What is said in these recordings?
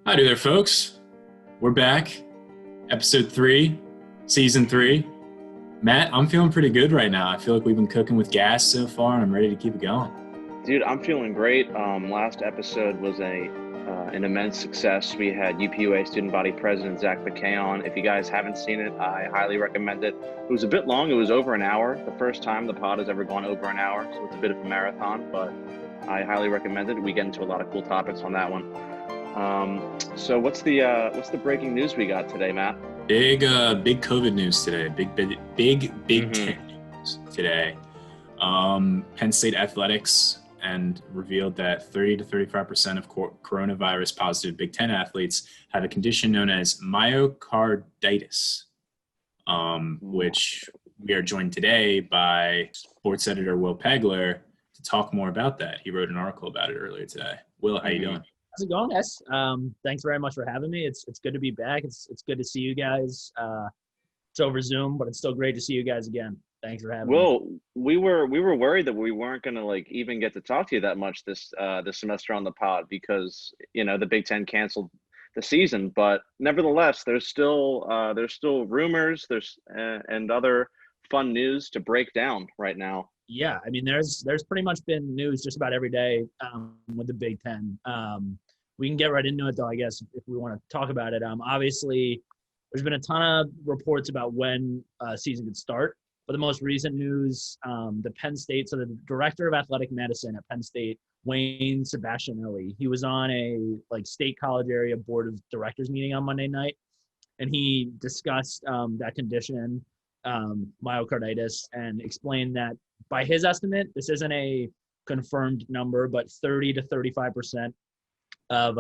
Hi there, folks. We're back. Episode 3, Season 3. Matt, I'm feeling pretty good right now. I feel like we've been cooking with gas so far, and I'm ready to keep it going. Dude, I'm feeling great. Last episode was an immense success. We had UPUA student body president Zach McKay on. If you guys haven't seen it, I highly recommend it. It was a bit long. It was over an hour. The first time the pod has ever gone over an hour, so it's a bit of a marathon, but I highly recommend it. We get into a lot of cool topics on that one. So what's the breaking news we got today, Matt? Big COVID news today. Big Mm-hmm. Ten news today. Penn State athletics and revealed that 30 to 35% of coronavirus positive Big Ten athletes have a condition known as myocarditis, which we are joined today by sports editor Will Pegler to talk more about that. He wrote an article about it earlier today. Will, how you doing? How's it going, guys? Thanks very much for having me. It's good to be back. It's good to see you guys. It's over Zoom, but it's still great to see you guys again. Thanks for having me. Well, we were worried that we weren't going to even get to talk to you that much this semester on the pod because the Big Ten canceled the season. But nevertheless, there's still rumors and other fun news to break down right now. Yeah, I mean, there's pretty much been news just about every day with the Big Ten. We can get right into it, though, I guess, if we want to talk about it. Obviously, there's been a ton of reports about when season could start. But the most recent news, the Penn State, so the director of athletic medicine at Penn State, Wayne Sebastianelli, he was on a state college area board of directors meeting on Monday night, and he discussed that condition, myocarditis, and explained that by his estimate, this isn't a confirmed number, but 30 to 35% of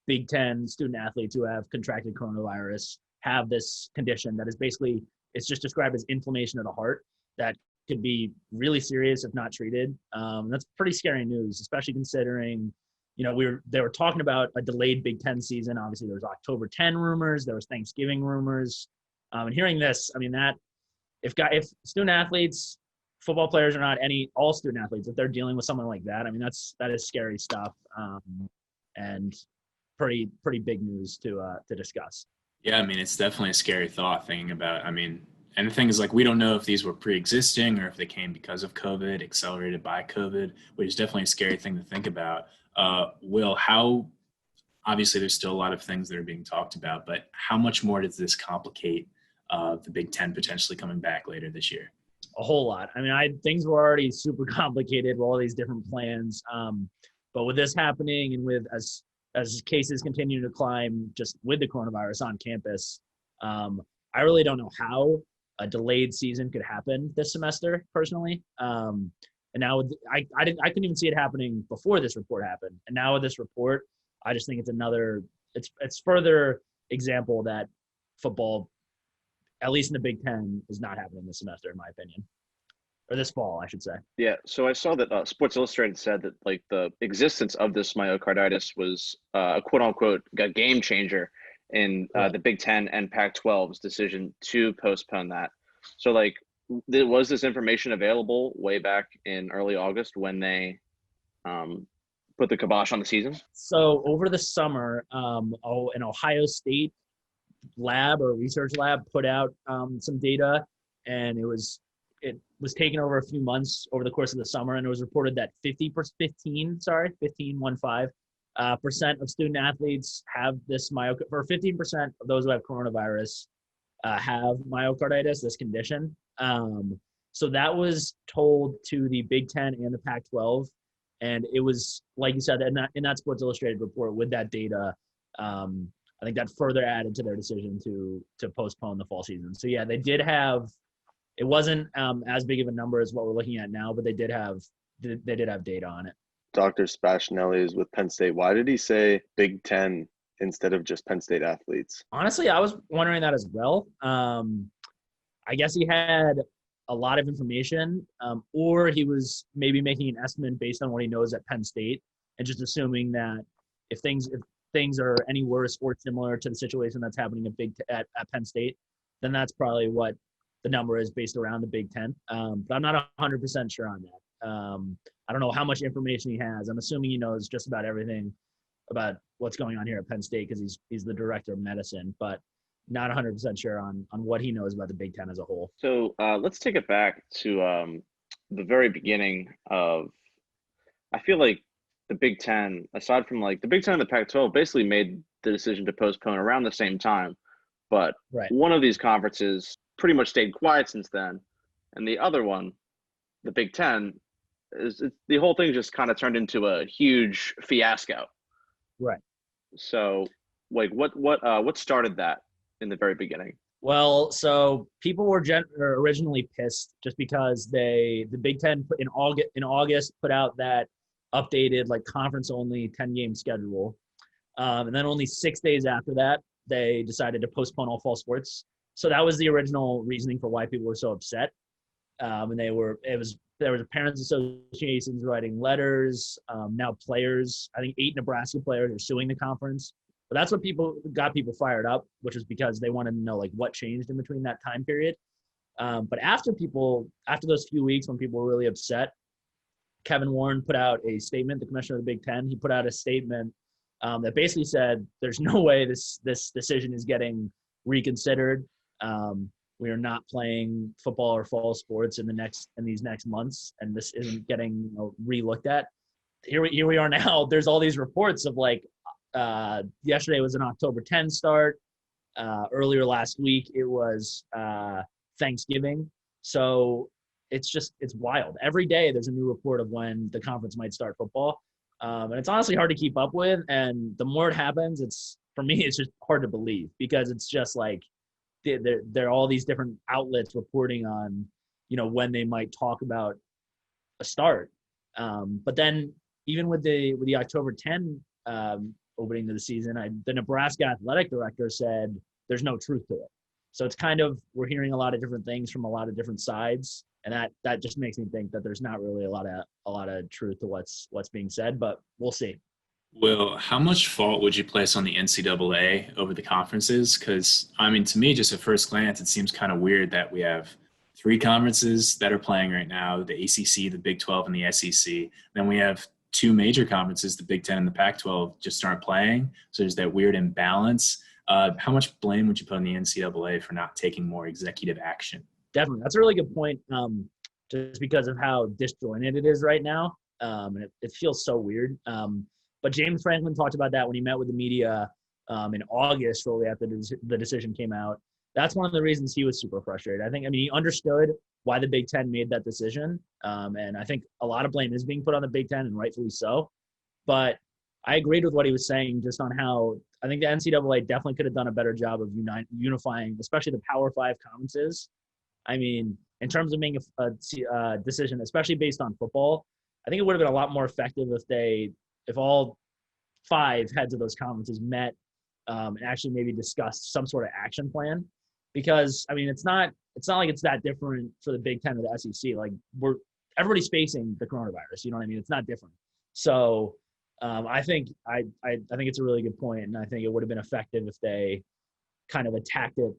Big Ten student athletes who have contracted coronavirus have this condition that is basically, it's just described as inflammation of the heart that could be really serious if not treated. That's pretty scary news, especially considering, they were talking about a delayed Big Ten season. Obviously, there was October 10 rumors, there was Thanksgiving rumors, and hearing this, I mean, that if student athletes, football players, or not all student athletes, if they're dealing with something like that, I mean, that is scary stuff, and pretty big news to discuss. Yeah, I mean, it's definitely a scary thought thinking about, and the thing is, we don't know if these were pre-existing or if they came because of COVID, accelerated by COVID, which is definitely a scary thing to think about. Will, obviously there's still a lot of things that are being talked about, but how much more does this complicate the Big Ten potentially coming back later this year? A whole lot. I mean, things were already super complicated with all these different plans. But with this happening and with as cases continue to climb just with the coronavirus on campus, I really don't know how a delayed season could happen this semester personally. And now I couldn't even see it happening before this report happened. And now with this report, I just think it's further example that football, at least in the Big Ten, is not happening this semester, in my opinion. Or this fall, I should say. Yeah, so I saw that Sports Illustrated said that the existence of this myocarditis was a quote-unquote a game changer in the Big Ten and Pac-12's decision to postpone that. So was this information available way back in early August when they put the kibosh on the season? So over the summer, an Ohio State lab or research lab put out some data, and it was taken over a few months over the course of the summer, and it was reported that 15% of student athletes have this or 15% of those who have coronavirus have myocarditis, this condition. So that was told to the Big Ten and the Pac-12, and it was, like you said, in that Sports Illustrated report with that data, I think that further added to their decision to postpone the fall season. So yeah, they did have. It wasn't as big of a number as what we're looking at now, but they did have data on it. Dr. Spacinelli is with Penn State. Why did he say Big Ten instead of just Penn State athletes? Honestly, I was wondering that as well. I guess he had a lot of information, or he was maybe making an estimate based on what he knows at Penn State, and just assuming that if things are any worse or similar to the situation that's happening at Penn State, then that's probably what the number is based around the Big Ten. But I'm not 100% sure on that. I don't know how much information he has. I'm assuming he knows just about everything about what's going on here at Penn State because he's the director of medicine, but not 100% sure on what he knows about the Big Ten as a whole. So let's take it back to the very beginning of. I feel like the Big Ten, aside from like the Big Ten and the Pac-12, basically made the decision to postpone around the same time. But one of these conferences pretty much stayed quiet since then, and the other one, the Big Ten, the whole thing just kind of turned into a huge fiasco. Right. So, like, what started that in the very beginning? Well, so people were originally pissed just because the Big Ten in August put out that updated like conference only 10-game schedule, and then only 6 days after that they decided to postpone all fall sports. So that was the original reasoning for why people were so upset. And there was parents associations writing letters. Now players, I think 8 Nebraska players are suing the conference. But that's what got people fired up, which is because they wanted to know like what changed in between that time period. But after those few weeks when people were really upset, Kevin Warren put out a statement, the commissioner of the Big Ten. He put out a statement that basically said there's no way this decision is getting reconsidered. We are not playing football or fall sports in these next months, and this isn't getting re-looked at. Here we are now. There's all these reports of like yesterday was an October 10 start. Earlier last week it was Thanksgiving. So it's wild. Every day there's a new report of when the conference might start football, and it's honestly hard to keep up with. And the more it happens, for me it's just hard to believe because it's just like there are all these different outlets reporting on, when they might talk about a start. But then even with the October 10 opening of the season, the Nebraska athletic director said there's no truth to it. So it's kind of, we're hearing a lot of different things from a lot of different sides. And that just makes me think that there's not really a lot of truth to what's being said, but we'll see. Will, how much fault would you place on the NCAA over the conferences? Because, I mean, to me, just at first glance, it seems kind of weird that we have 3 conferences that are playing right now, the ACC, the Big 12, and the SEC. Then we have 2 major conferences, the Big 10 and the Pac-12, just aren't playing. So there's that weird imbalance. How much blame would you put on the NCAA for not taking more executive action? Definitely. That's a really good point, just because of how disjointed it is right now. And it feels so weird. But James Franklin talked about that when he met with the media in August, shortly after the decision came out. That's one of the reasons he was super frustrated. He understood why the Big Ten made that decision. And I think a lot of blame is being put on the Big Ten, and rightfully so. But I agreed with what he was saying just on how I think the NCAA definitely could have done a better job of unifying, especially the Power 5 conferences. I mean, in terms of making a decision, especially based on football, I think it would have been a lot more effective if all 5 heads of those conferences met and actually maybe discussed some sort of action plan. Because it's not like it's that different for the Big Ten or the SEC. Like everybody's facing the coronavirus. You know what I mean? It's not different. So I think it's a really good point, and I think it would have been effective if they kind of attacked it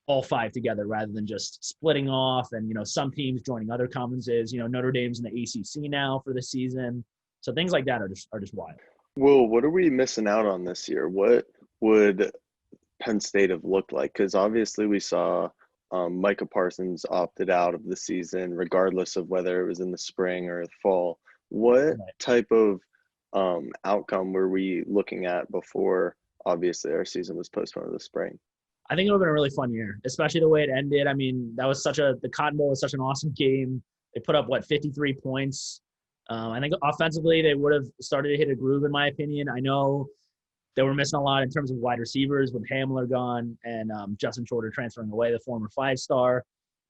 all 5 together rather than just splitting off and some teams joining other conferences. Notre Dame's in the ACC now for the season, so things like that are just wild. Will, what are we missing out on this year? What would Penn State have looked like? Because obviously we saw Micah Parsons opted out of the season, regardless of whether it was in the spring or the fall. What type of outcome were we looking at before, obviously, our season was postponed to the spring? I think it would have been a really fun year, especially the way it ended. That was the Cotton Bowl was such an awesome game. They put up 53 points. I think offensively they would have started to hit a groove, in my opinion. I know they were missing a lot in terms of wide receivers with Hamler gone and Justin Shorter transferring away, the former 5-star.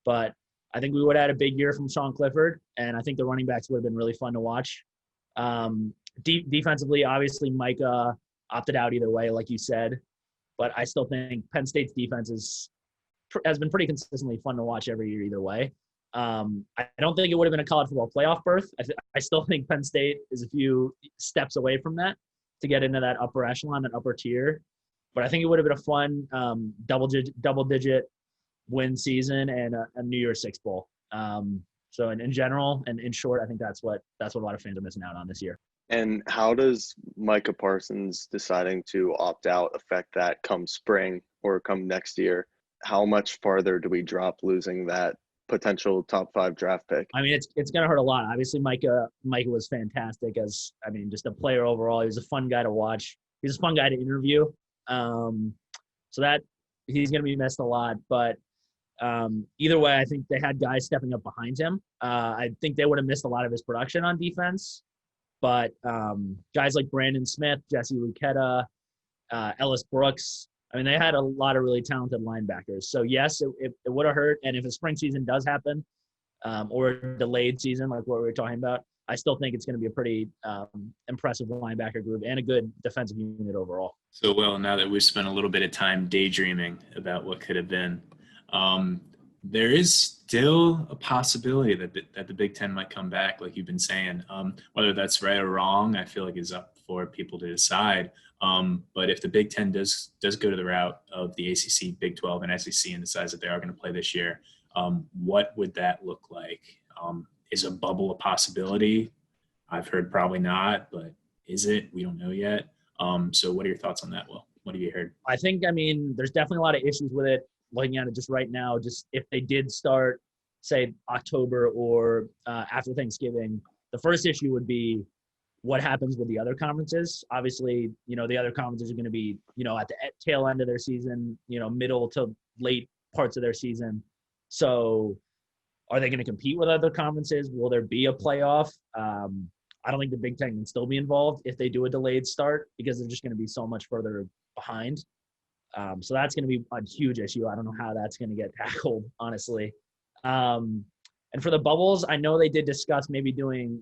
But I think we would have had a big year from Sean Clifford, and I think the running backs would have been really fun to watch. Defensively, obviously, Micah opted out either way, like you said. But I still think Penn State's defense has been pretty consistently fun to watch every year either way. I don't think it would have been a college football playoff berth. I still think Penn State is a few steps away from that to get into that upper echelon, that upper tier. But I think it would have been a fun double-digit win season and a New Year's Six Bowl. So in general and in short, I think that's what a lot of fans are missing out on this year. And how does Micah Parsons deciding to opt out affect that come spring or come next year? How much farther do we drop losing that potential top 5 draft pick? I mean, it's going to hurt a lot. Obviously, Micah was fantastic just a player overall. He was a fun guy to watch. He's a fun guy to interview. So that he's going to be missed a lot. But either way, I think they had guys stepping up behind him. I think they would have missed a lot of his production on defense. But guys like Brandon Smith, Jesse Luketa, Ellis Brooks, I mean, they had a lot of really talented linebackers. So, yes, it would have hurt. And if a spring season does happen or a delayed season like what we were talking about, I still think it's going to be a pretty impressive linebacker group and a good defensive unit overall. So, Will, now that we've spent a little bit of time daydreaming about what could have been, there is still a possibility that the Big Ten might come back, like you've been saying. Whether that's right or wrong, I feel like is up for people to decide. But if the Big Ten does go to the route of the ACC, Big 12, and SEC and decides that they are going to play this year, what would that look like? Is a bubble a possibility? I've heard probably not, but is it? We don't know yet. So what are your thoughts on that, Will? What have you heard? I think, there's definitely a lot of issues with it. Looking at it just right now, just if they did start, say, October or after Thanksgiving, the first issue would be what happens with the other conferences. Obviously, the other conferences are going to be, at the tail end of their season, middle to late parts of their season. So are they going to compete with other conferences? Will there be a playoff? I don't think the Big Ten can still be involved if they do a delayed start because they're just going to be so much further behind. So that's going to be a huge issue. I don't know how that's going to get tackled, honestly. And for the bubbles, I know they did discuss maybe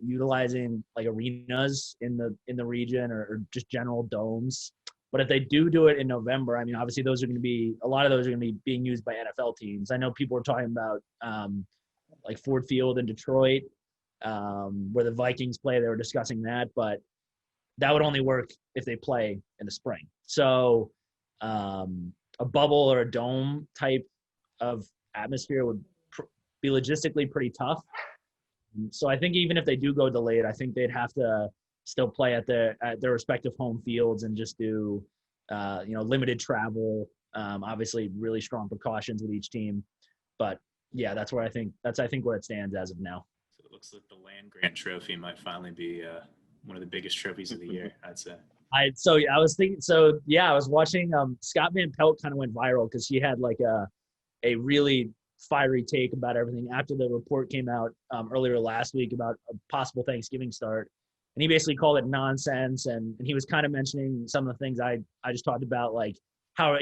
utilizing like arenas in the region or just general domes. But if they do it in November, obviously a lot of those are going to be being used by NFL teams. I know people are talking about like Ford Field in Detroit, where the Vikings play. They were discussing that, but that would only work if they play in the spring. So a bubble or a dome type of atmosphere would be logistically pretty tough. So I think even if they do go delayed, I think they'd have to still play at their respective home fields and just do limited travel. Obviously, really strong precautions with each team, but yeah, that's where I think where it stands as of now. So it looks like the land grant trophy might finally be one of the biggest trophies of the year, I'd say. I was watching Scott Van Pelt kind of went viral because she had like a really fiery take about everything after the report came out earlier last week about a possible Thanksgiving start. And he basically called it nonsense. And he was kind of mentioning some of the things I just talked about, like how,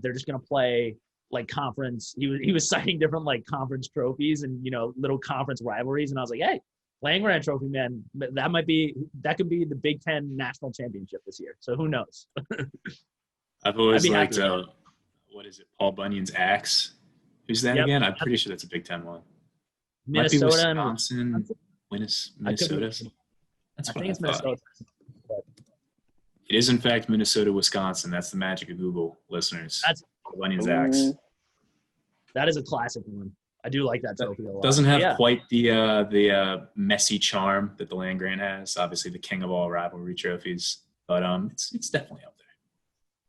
they're just going to play like conference. He was citing different like conference trophies and, little conference rivalries. And I was like, hey, land grant trophy, man, that could be the Big Ten national championship this year. So who knows? I've always liked, what is it? Paul Bunyan's axe. Who's that again? I'm pretty sure that's a Big Ten one. Minnesota. Might be Wisconsin. Minnesota. That's what I thought. Minnesota. It is, in fact, Minnesota, Wisconsin. That's the magic of Google, listeners. That's Paul Bunyan's axe. That is a classic one. I do like that trophy a lot. Doesn't have quite the messy charm that the land grant has. Obviously, the king of all rivalry trophies, but it's definitely up there.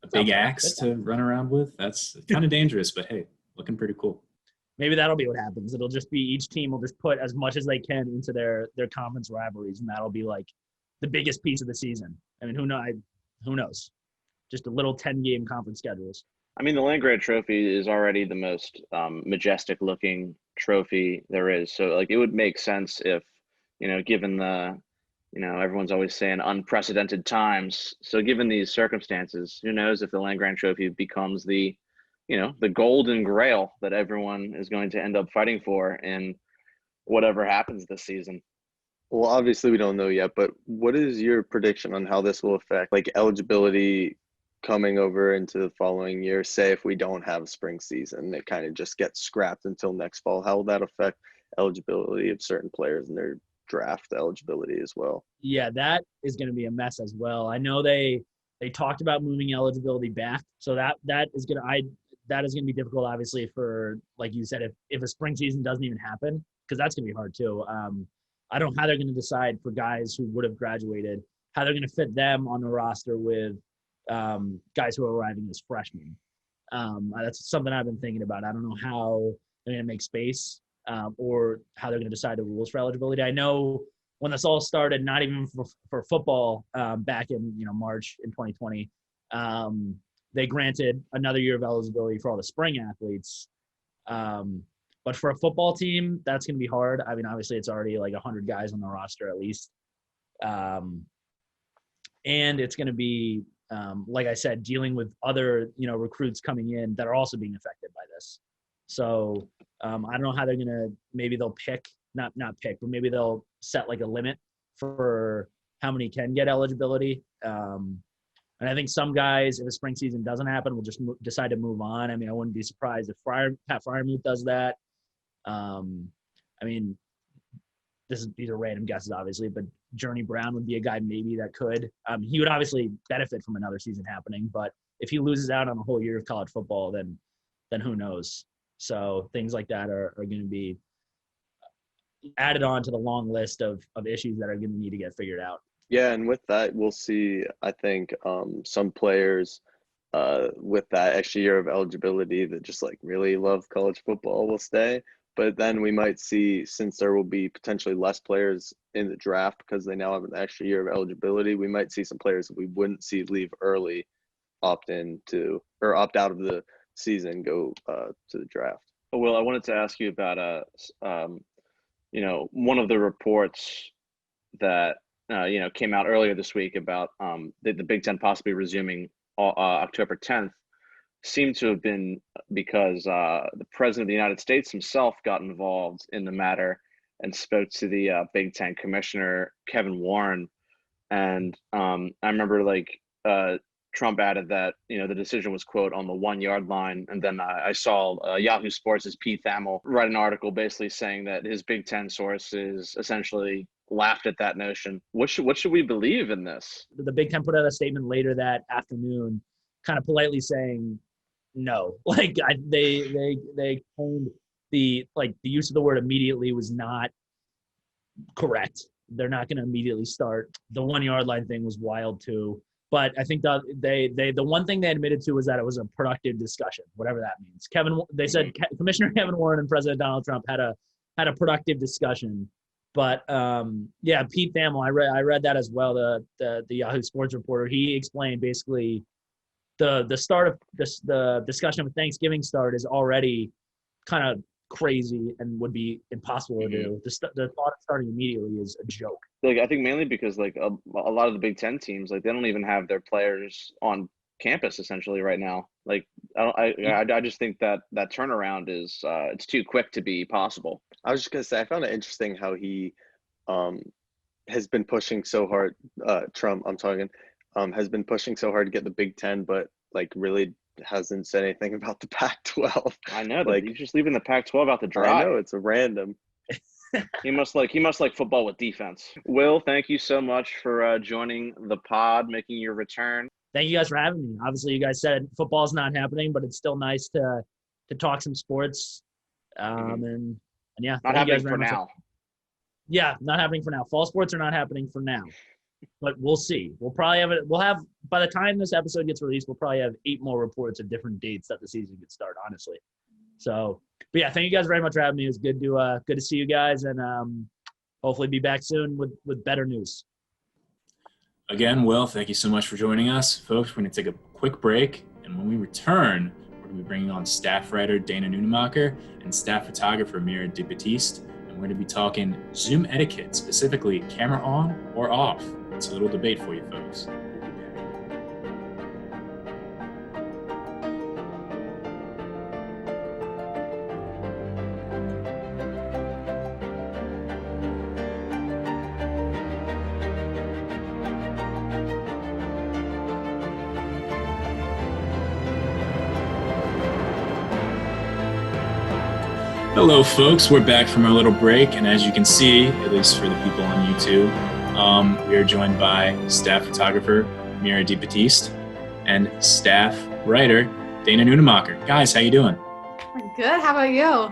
A big axe to run around with. That's kind of dangerous, but hey. Looking pretty cool. Maybe that'll be what happens. It'll just be each team will just put as much as they can into their conference rivalries, and that'll be like the biggest piece of the season. Who knows? Just a little 10-game conference schedules. The land grant trophy is already the most majestic-looking trophy there is. So, like, it would make sense if, given the, everyone's always saying unprecedented times. So, given these circumstances, who knows if the land grant trophy becomes the golden grail that everyone is going to end up fighting for in whatever happens this season. Well, obviously we don't know yet, but what is your prediction on how this will affect like eligibility coming over into the following year? Say if we don't have a spring season, it kind of just gets scrapped until next fall. How will that affect eligibility of certain players and their draft eligibility as well? Yeah, that is going to be a mess as well. I know they talked about moving eligibility back, so that is going to be difficult, obviously, for, like you said, if a spring season doesn't even happen, because that's going to be hard too. I don't know how they're going to decide for guys who would have graduated. how they're going to fit them on the roster with guys who are arriving as freshmen. That's something I've been thinking about. I don't know how they're going to make space or how they're going to decide the rules for eligibility. I know when this all started, not even for football back in March in 2020, they granted another year of eligibility for all the spring athletes. But for a football team, that's going to be hard. I mean, obviously, it's already like 100 guys on the roster at least. And it's going to be, like I said, dealing with other, recruits coming in that are also being affected by this. So I don't know how they're going to – maybe they'll pick – not pick, but maybe they'll set like a limit for how many can get eligibility. And I think some guys, if the spring season doesn't happen, will just decide to move on. I mean, I wouldn't be surprised if Pat Fryermuth does that. I mean, these are random guesses, obviously, but Journey Brown would be a guy maybe that could. He would obviously benefit from another season happening, but if he loses out on a whole year of college football, then who knows? So things like that are going to be added on to the long list of issues that are going to need to get figured out. Yeah, and with that, we'll see, I think, some players with that extra year of eligibility that just like really love college football will stay. But then we might see, since there will be potentially less players in the draft because they now have an extra year of eligibility, we might see some players that we wouldn't see leave early opt out of the season, go to the draft. Will, I wanted to ask you about one of the reports that came out earlier this week about the Big Ten possibly resuming October 10th seemed to have been because the President of the United States himself got involved in the matter and spoke to the Big Ten Commissioner, Kevin Warren. And I remember Trump added that, the decision was, quote, on the 1 yard line. And then I saw Yahoo Sports' Pete Thamel write an article basically saying that his Big Ten sources essentially laughed at that notion. What should we believe in this? The Big Ten put out a statement later that afternoon, kind of politely saying no. They claimed the use of the word immediately was not correct. They're not going to immediately start. The 1 yard line thing was wild too. But I think the one thing they admitted to was that it was a productive discussion, whatever that means. They said Commissioner Kevin Warren and President Donald Trump had a productive discussion. But Pete Thamel, I read that as well. The Yahoo Sports reporter, he explained basically the start of the discussion of Thanksgiving start is already kind of crazy and would be impossible to do. The thought of starting immediately is a joke. I think mainly because a lot of the Big Ten teams, they don't even have their players on campus essentially right now. I just think that turnaround is it's too quick to be possible. I was just gonna say, I found it interesting how he has been pushing so hard. Trump, I'm talking, has been pushing so hard to get the Big Ten, but really hasn't said anything about the Pac-12. I know, he's just leaving the Pac-12 out to dry. I know, it's a random. He must like football with defense. Will, thank you so much for joining the pod, making your return. Thank you guys for having me. Obviously, you guys said football's not happening, but it's still nice to talk some sports. And yeah, not happening for now. Yeah, not happening for now. Fall sports are not happening for now, but we'll see. We'll probably have it. We'll have, by the time this episode gets released, we'll probably have 8 more reports of different dates that the season could start. Honestly, so. But yeah, thank you guys very much for having me. It was good to see you guys, and hopefully be back soon with better news. Again, Will, thank you so much for joining us. Folks, we're going to take a quick break, and when we return, we're going to be bringing on staff writer Dana Nunemacher and staff photographer Mira DiBattiste, and we're going to be talking Zoom etiquette, specifically camera on or off. It's a little debate for you folks. Hello, folks. We're back from our little break, and as you can see, at least for the people on YouTube, we are joined by staff photographer Mira DiBattiste and staff writer Dana Nunemacher. Guys, how you doing? Good. How about you?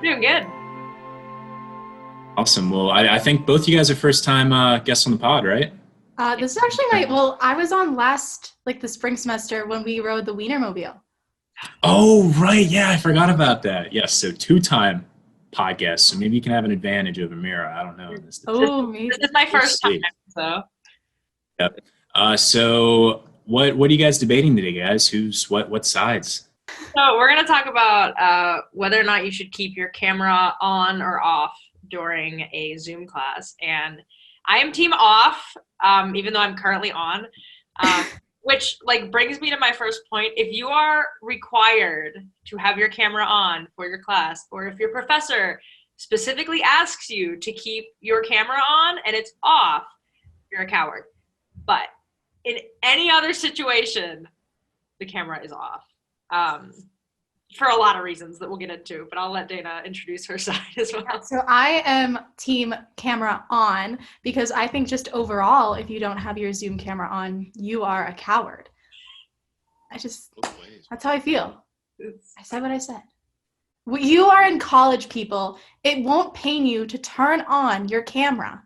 Doing good. Awesome. Well, I think both you guys are first-time guests on the pod, right? This is actually I was on the spring semester when we rode the Wienermobile. Oh, right. Yeah, I forgot about that. Yes, so 2-time podcast. So maybe you can have an advantage over Mira. I don't know. Maybe. This is my first time, so. Yep. So what are you guys debating today, guys? Who's what sides? So we're going to talk about whether or not you should keep your camera on or off during a Zoom class. And I am team off, even though I'm currently on, which brings me to my first point. If you are required to have your camera on for your class, or if your professor specifically asks you to keep your camera on and it's off, you're a coward. But in any other situation, the camera is off. For a lot of reasons that we'll get into, but I'll let Dana introduce her side as well. Yeah, so I am team camera on because I think just overall, if you don't have your Zoom camera on, you are a coward. That's how I feel. I said what I said. You are in college, people. It won't pain you to turn on your camera.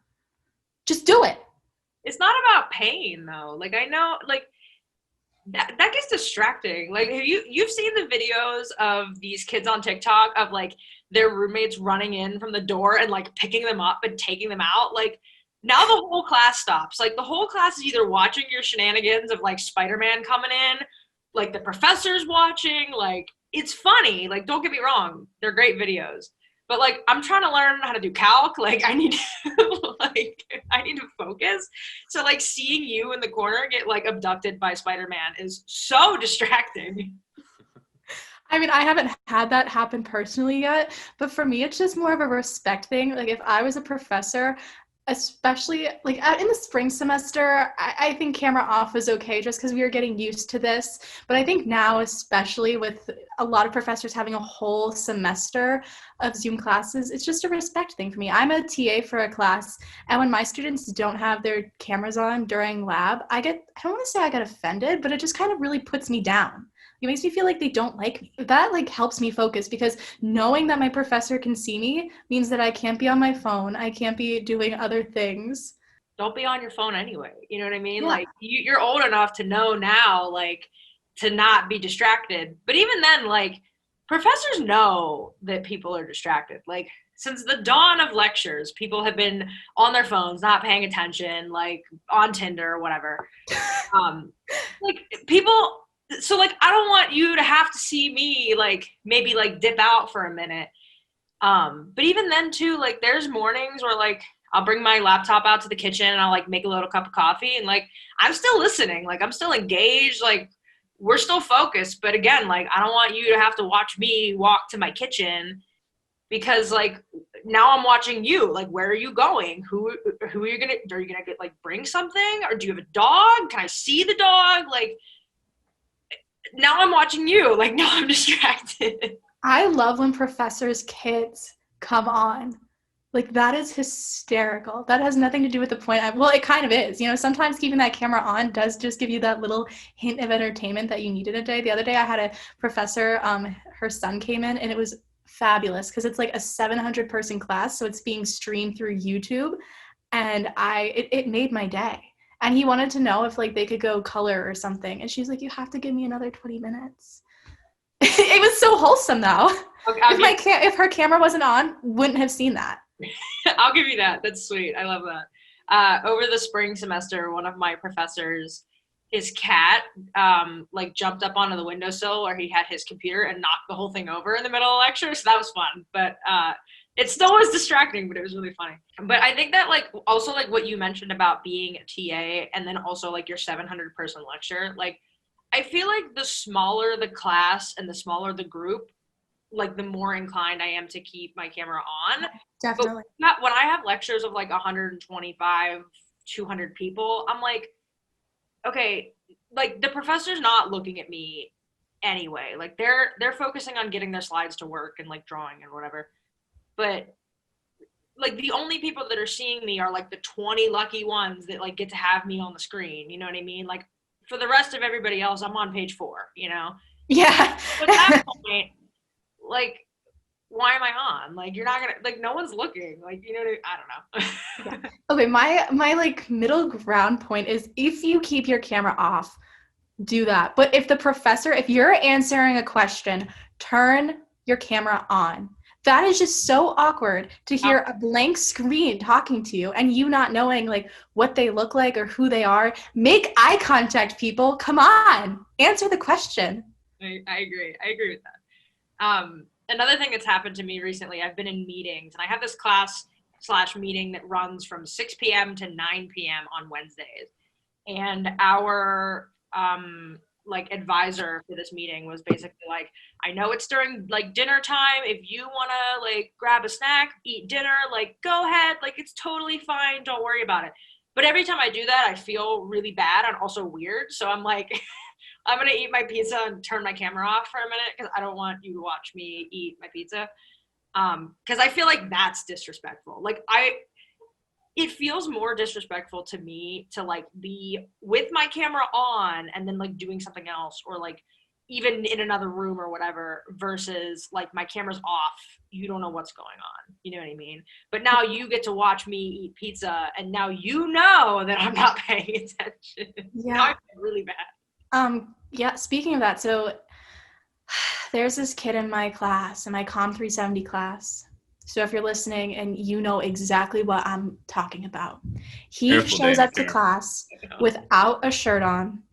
Just do it. It's not about pain though. I know, that gets distracting. You've seen the videos of these kids on TikTok of their roommates running in from the door and picking them up and taking them out. Now the whole class stops. The whole class is either watching your shenanigans of Spider-Man coming in, the professor's watching. It's funny. Don't get me wrong, they're great videos. But I'm trying to learn how to do calc. I need to I need to focus. So seeing you in the corner get abducted by Spider-Man is so distracting. I mean, I haven't had that happen personally yet, but for me, it's just more of a respect thing. If I was a professor, especially out in the spring semester, I think camera off was okay just because we were getting used to this. But I think now, especially with a lot of professors having a whole semester of Zoom classes, it's just a respect thing for me. I'm a TA for a class, and when my students don't have their cameras on during lab, I don't want to say I get offended, but it just kind of really puts me down. It makes me feel like they don't like me. That helps me focus because knowing that my professor can see me means that I can't be on my phone. I can't be doing other things. Don't be on your phone anyway. You know what I mean? Yeah. You're old enough to know now, to not be distracted. But even then, professors know that people are distracted. Since the dawn of lectures, people have been on their phones, not paying attention, on Tinder or whatever. People... So I don't want you to have to see me maybe dip out for a minute. But even then too, there's mornings where I'll bring my laptop out to the kitchen and I'll make a little cup of coffee and I'm still listening, I'm still engaged, we're still focused. But again, I don't want you to have to watch me walk to my kitchen because now I'm watching you. Where are you going? Who are you gonna get bring something, or do you have a dog? Can I see the dog? Now I'm watching you. Now I'm distracted. I love when professors' kids come on. That is hysterical. That has nothing to do with the point. Well, it kind of is. Sometimes keeping that camera on does just give you that little hint of entertainment that you need in a day. The other day I had a professor, her son came in, and it was fabulous because it's a 700-person class, so it's being streamed through YouTube, and it made my day. And he wanted to know if they could go color or something. And she's like, you have to give me another 20 minutes. It was so wholesome though. Okay, if her camera wasn't on, wouldn't have seen that. I'll give you that. That's sweet. I love that. Over the spring semester, one of my professors, his cat jumped up onto the windowsill where he had his computer and knocked the whole thing over in the middle of lecture. So that was fun. But it still was distracting, but it was really funny. But I think that also what you mentioned about being a TA and then also your 700-person lecture, I feel the smaller the class and the smaller the group, the more inclined I am to keep my camera on. Definitely. But when I have lectures of 125, 200 people, I'm okay, the professor's not looking at me anyway. They're focusing on getting their slides to work and drawing and whatever. But the only people that are seeing me are the 20 lucky ones that get to have me on the screen. You know what I mean? For the rest of everybody else, I'm on page 4, Yeah. At that point, why am I on? Like, you're not gonna, like, no one's looking. Like, you know, I don't know. Okay, my like middle ground point is if you keep your camera off, do that. But if you're answering a question, turn your camera on. That is just so awkward to hear a blank screen talking to you and you not knowing like what they look like or who they are. Make eye contact, people. Come on, answer the question. I agree. I agree with that. Another thing that's happened to me recently, I've been in meetings, and I have this class/meeting that runs from 6 p.m. to 9 p.m. on Wednesdays. And our like advisor for this meeting was basically like, I know it's during like dinner time. If you want to like grab a snack, eat dinner, like go ahead. Like it's totally fine. Don't worry about it. But every time I do that, I feel really bad and also weird. So I'm like, I'm going to eat my pizza and turn my camera off for a minute because I don't want you to watch me eat my pizza. Because I feel like that's disrespectful. Like it feels more disrespectful to me to like be with my camera on and then like doing something else or like even in another room or whatever versus like my camera's off. You don't know what's going on. You know what I mean? But now you get to watch me eat pizza and now you know that I'm not paying attention. Yeah. Now I feel really bad. Yeah, speaking of that, so there's this kid in my class, in my Com 370 class. So if you're listening and you know exactly what I'm talking about, he shows up to class without a shirt on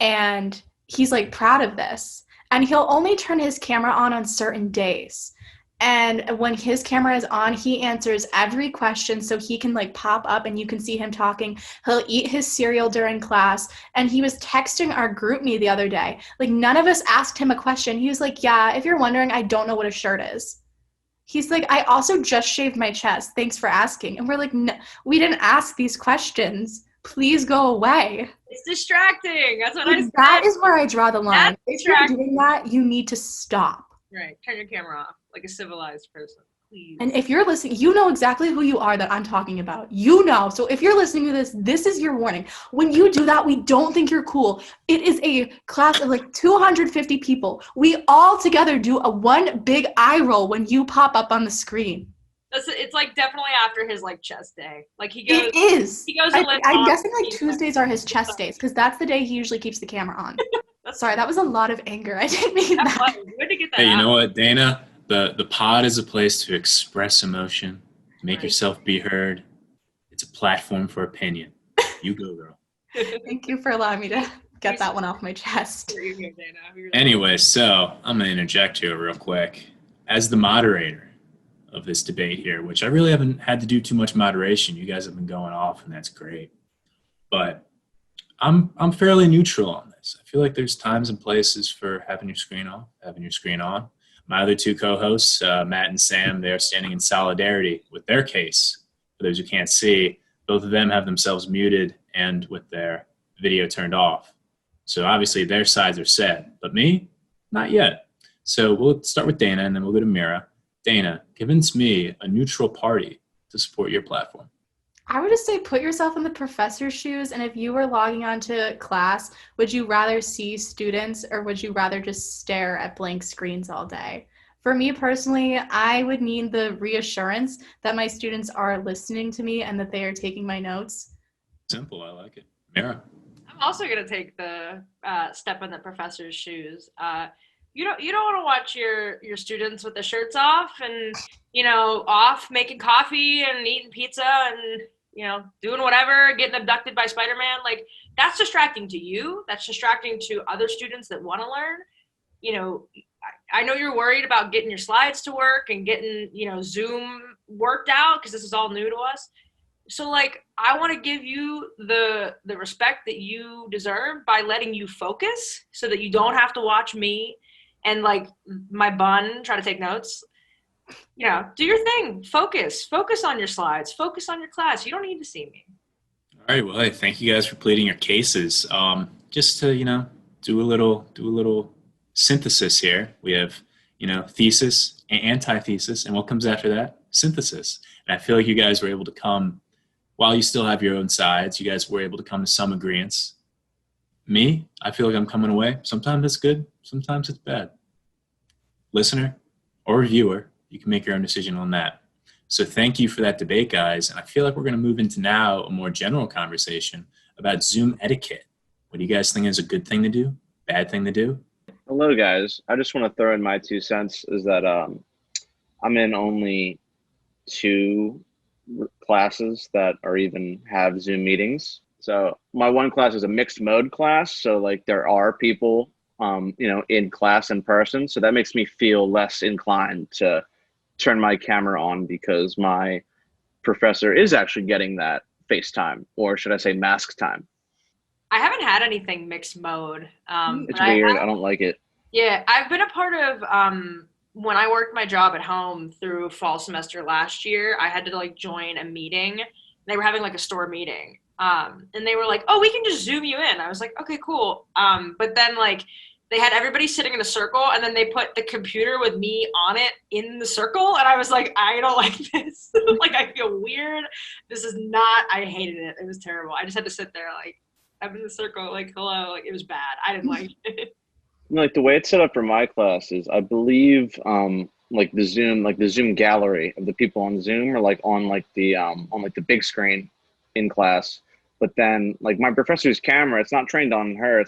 and he's like proud of this. And he'll only turn his camera on certain days. And when his camera is on, he answers every question so he can like pop up and you can see him talking. He'll eat his cereal during class. And he was texting our group me the other day. Like none of us asked him a question. He was like, yeah, if you're wondering, I don't know what a shirt is. He's like, I also just shaved my chest. Thanks for asking. And we're like, no, we didn't ask these questions. Please go away. It's distracting. That's what I said. That is where I draw the line. That's if you're doing that, you need to stop. Right. Turn your camera off like a civilized person, please. And if you're listening, you know exactly who you are that I'm talking about. You know. So if you're listening to this, this is your warning. When you do that, we don't think you're cool. It is a class of like 250 people. We all together do a one big eye roll when you pop up on the screen. It's like definitely after his like chest day. Like he goes. It is. He goes. I'm guessing like Tuesdays are his chest days because that's the day he usually keeps the camera on. Sorry, that was a lot of anger. I didn't mean that. Good to get that Hey, you out. know what, Dana? The pod is a place to express emotion, make yourself be heard. It's a platform for opinion. You go, girl. Thank you for allowing me to get that one off my chest. Anyway, so I'm going to interject here real quick. As the moderator of this debate here, which I really haven't had to do too much moderation. You guys have been going off, and that's great. But I'm fairly neutral on this. I feel like there's times and places for having your screen off, having your screen on. My other two co-hosts, Matt and Sam, they're standing in solidarity with their case. For those who can't see, both of them have themselves muted and with their video turned off. So obviously their sides are set, but me, not yet. So we'll start with Dana and then we'll go to Mira. Dana, convince me a neutral party to support your platform. I would just say put yourself in the professor's shoes, and if you were logging onto class, would you rather see students or would you rather just stare at blank screens all day? For me personally, I would need the reassurance that my students are listening to me and that they are taking my notes. Simple, I like it. Mira? I'm also gonna take the step in the professor's shoes. You don't want to watch your students with their shirts off and off making coffee and eating pizza and doing whatever, getting abducted by Spider-Man. Like that's distracting to you. That's distracting to other students that want to learn. I know you're worried about getting your slides to work and getting Zoom worked out because this is all new to us. So like I want to give you the respect that you deserve by letting you focus so that you don't have to watch me and like my bun try to take notes. Do your thing. Focus on your slides. Focus on your class. You don't need to see me. All right. Well, hey, thank you guys for pleading your cases. Just to do a little synthesis here. We have thesis and antithesis, and what comes after that? Synthesis. And I feel like you guys were able to come, while you still have your own sides, you guys were able to come to some agreements. Me, I feel like I'm coming away. Sometimes it's good. Sometimes it's bad. Listener or viewer, You can make your own decision on that. So thank you for that debate, guys. And I feel like we're going to move into now a more general conversation about Zoom etiquette. What do you guys think is a good thing to do? Bad thing to do? Hello, guys. I just want to throw in my 2 cents is that I'm in only 2 classes that are even have Zoom meetings. So my one class is a mixed mode class. So like there are people, in class in person. So that makes me feel less inclined to turn my camera on because my professor is actually getting that FaceTime, or should I say mask time. I haven't had anything mixed mode. It's but weird. I don't like it. Yeah, I've been a part of when I worked my job at home through fall semester last year. I had to like join a meeting. They were having like a store meeting, and they were like, "Oh, we can just Zoom you in." I was like, "Okay, cool." But then like they had everybody sitting in a circle, and then they put the computer with me on it in the circle, and I was like, "I don't like this. Like I feel weird. This is not." I hated it. It was terrible. I just had to sit there like I'm in the circle, like hello. Like it was bad. I didn't like it. Like the way it's set up for my class is I believe like the Zoom gallery of the people on Zoom are like on the big screen in class. But then like my professor's camera, it's not trained on her,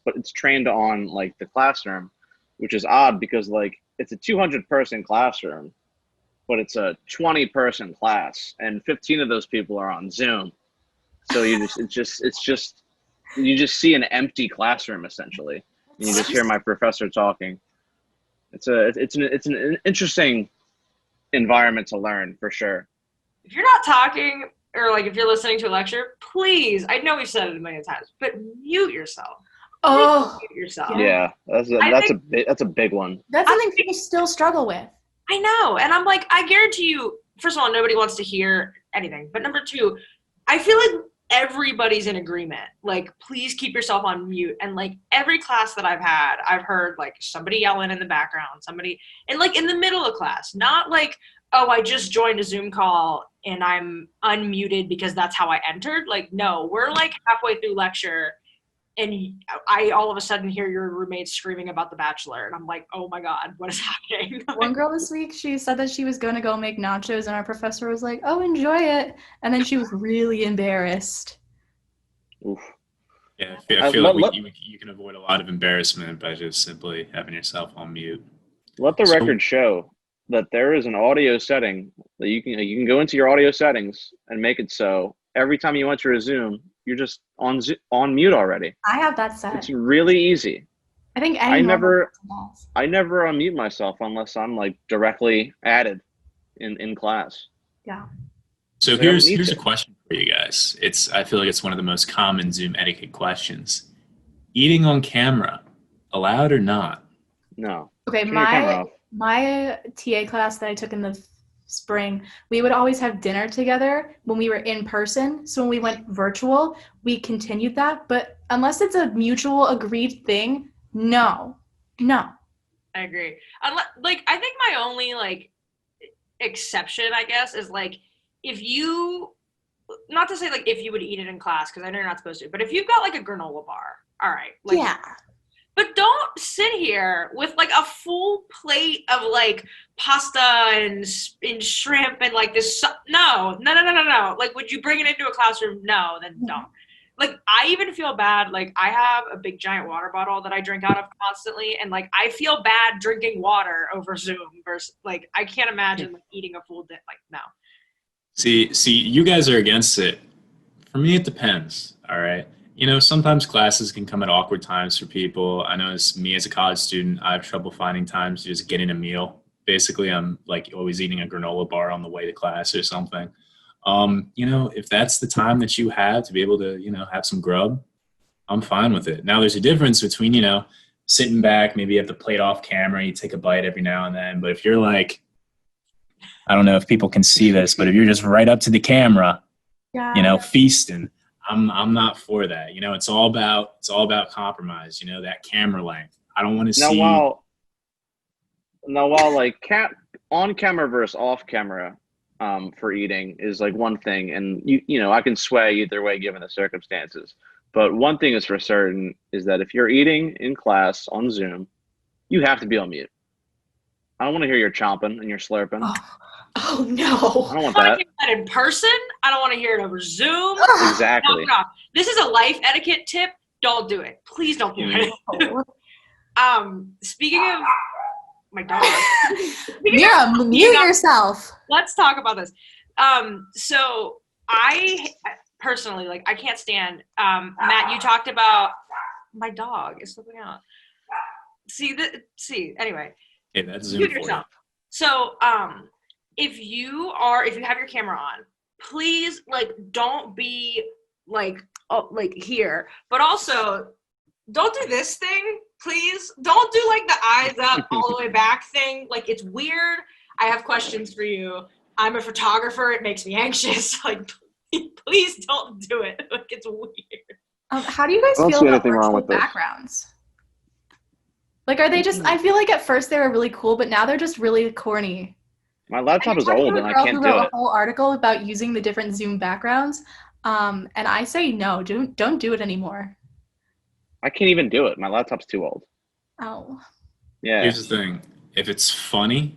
but it's trained on like the classroom, which is odd because like it's a 200-person classroom, but it's a 20-person class and 15 of those people are on Zoom. So you just see an empty classroom essentially. You just hear my professor talking. It's an interesting environment to learn for sure. If you're not talking or like if you're listening to a lecture, please, I know we've said it a million times, but mute yourself. Oh, Mute yourself. Yeah, that's a big one. that's something people still struggle with. I know. And I'm like, I guarantee you, first of all, nobody wants to hear anything. But number 2, I feel like everybody's in agreement. Like, please keep yourself on mute. And like every class that I've had, I've heard like somebody yelling in the background, and like in the middle of class, not like, oh, I just joined a Zoom call and I'm unmuted because that's how I entered. Like, no, we're like halfway through lecture and I all of a sudden hear your roommate screaming about The Bachelor. And I'm like, oh my God, what is happening? One girl this week, she said that she was going to go make nachos, and our professor was like, "Oh, enjoy it." And then she was really embarrassed. Oof. Yeah, I feel like you can avoid a lot of embarrassment by just simply having yourself on mute. Let the record show that there is an audio setting that you can go into your audio settings and make it so every time you enter a Zoom, you're just on mute already. I have that set. It's really easy. I think I never unmute myself unless I'm like directly added in class. Yeah. So here's a question for you guys. I feel like it's one of the most common Zoom etiquette questions. Eating on camera, allowed or not? No. Okay, Turn your camera off. my TA class that I took in the spring, we would always have dinner together when we were in person. So when we went virtual, we continued that. But unless it's a mutual agreed thing, no. I agree. Like, I think my only like exception, I guess, is like if you, not to say like if you would eat it in class, because I know you're not supposed to, but if you've got like a granola bar, all right. Like, yeah. But don't sit here with like a full plate of like pasta and shrimp and like this. No. Like, would you bring it into a classroom? No, then don't. Like, I even feel bad. Like, I have a big giant water bottle that I drink out of constantly. And like, I feel bad drinking water over Zoom versus like, I can't imagine like eating a full day. Like, no. See, you guys are against it. For me, it depends. All right. You know, sometimes classes can come at awkward times for people. I know as a college student, I have trouble finding times to just getting a meal. Basically, I'm like always eating a granola bar on the way to class or something. You know, if that's the time that you have to be able to, you know, have some grub, I'm fine with it. Now, there's a difference between, you know, sitting back, maybe you have the plate off camera, you take a bite every now and then. But if you're like, I don't know if people can see this, but if you're just right up to the camera, you know, feasting, I'm not for that. You know, it's all about compromise, you know, that camera length. I don't want to see. Now while like on camera versus off camera for eating is like one thing, and you know, I can sway either way given the circumstances. But one thing is for certain is that if you're eating in class on Zoom, you have to be on mute. I don't want to hear your chomping and your slurping. Oh no. I don't want I that. want to hear that in person. I don't want to hear it over Zoom. Exactly. No. This is a life etiquette tip. Don't do it. Please don't do it. Speaking of my dog. Mira, mute yourself. Let's talk about this. So I personally, like, I can't stand, Matt, you talked about my dog is flipping out. Anyway. Hey, that's Zoom Mute for you. yourself. So, if you have your camera on, please, like, don't be like here, but also don't do this thing, please. Don't do like the eyes up all the way back thing. Like, it's weird. I have questions for you. I'm a photographer. It makes me anxious. Like, please don't do it. Like, it's weird. How do you guys I don't feel see about anything wrong virtual with this. backgrounds? Like, are they just? I feel like at first they were really cool, but now they're just really corny. My laptop is old and I can't do wrote it. a whole article about using the different Zoom backgrounds, and I say no, don't do it anymore. I can't even do it. My laptop's too old. Oh. Yeah. Here's the thing. If it's funny,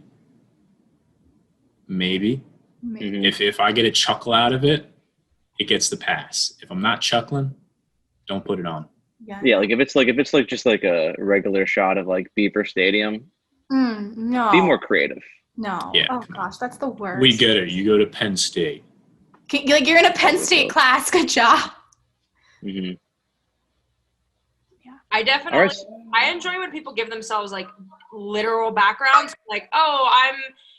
maybe. Mhm. If I get a chuckle out of it, it gets the pass. If I'm not chuckling, don't put it on. Yeah, like if it's just like a regular shot of like Beaver Stadium, No. be more creative. No. Yeah, Oh come on. gosh, that's the worst. We get it. You go to Penn State. Like, you're in a Penn State class. Good job. Mm-hmm. I definitely, All right. I enjoy when people give themselves like literal backgrounds, like, oh, I'm,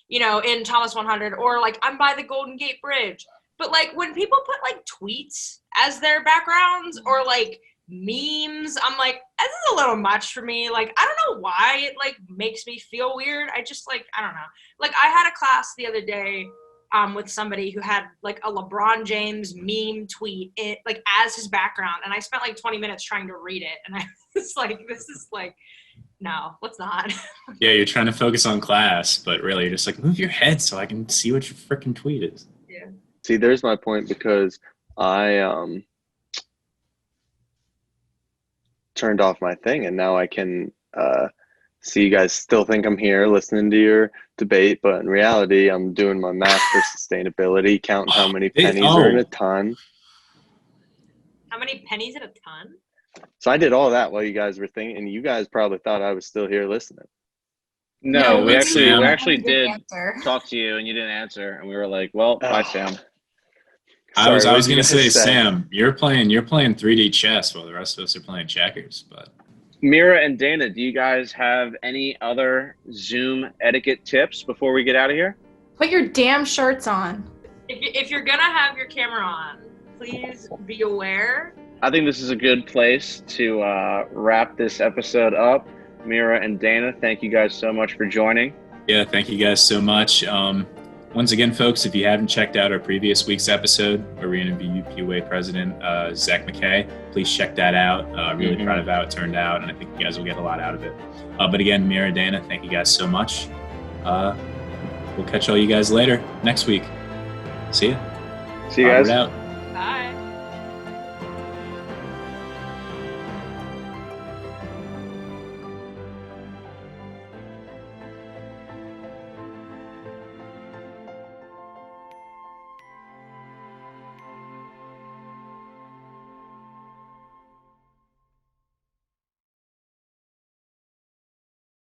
in Thomas 100, or like I'm by the Golden Gate Bridge. But like when people put like tweets as their backgrounds or like memes, I'm like, this is a little much for me. Like, I don't know why it like makes me feel weird. I just like, I don't know. Like, I had a class the other day with somebody who had like a LeBron James meme tweet like as his background, and I spent like 20 minutes trying to read it, and I was like, this is like, no, let's not. Yeah, you're trying to focus on class, but really you're just like, move your head so I can see what your freaking tweet is. Yeah. See, there's my point, because I turned off my thing, and now I can see you guys still think I'm here listening to your debate, but in reality, I'm doing my math for sustainability, counting how many pennies are in a ton. How many pennies in a ton? So I did all that while you guys were thinking, and you guys probably thought I was still here listening. No, we but Sam- actually Good did answer. talk to you and you didn't answer, and we were like, well, bye, Sam. I was Sorry, what going did to you say, guys Sam, you're playing 3D chess while the rest of us are playing checkers. But Mira and Dana, do you guys have any other Zoom etiquette tips before we get out of here? Put your damn shirts on. If you're gonna have your camera on, please be aware. I think this is a good place to wrap this episode up. Mira and Dana, thank you guys so much for joining. yeah, thank you guys so much. Once again, folks, if you haven't checked out our previous week's episode where we interviewed UPUA President Zach McKay, please check that out. Really proud of how it turned out, and I think you guys will get a lot out of it. But again, Mira and Dana, thank you guys so much. We'll catch all you guys later next week. See ya. See you guys. Onward out.